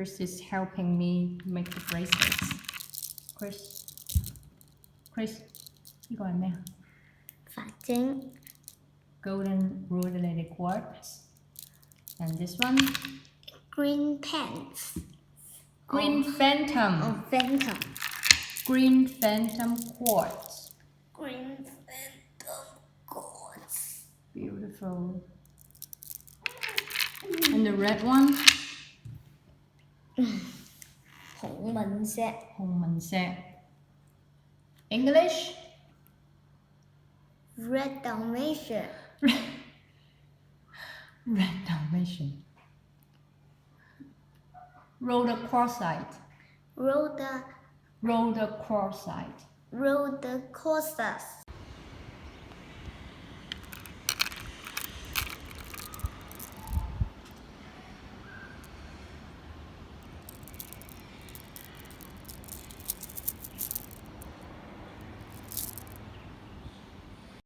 Chris is helping me make the bracelets. Chris, 呢個係咩啊？髮晶 Golden rhodochrosite quartz. And this one? Green pants. Green phantom. Oh, phantom. Green phantom quartz. Green phantom quartz. Beautiful. And the red one? 紅紋石 紅紋石. English? Red Dalmatian. Red Dalmatian. Rhodochrosite. Rhodocrosite. Rhodochrosite. Rhodocrosite.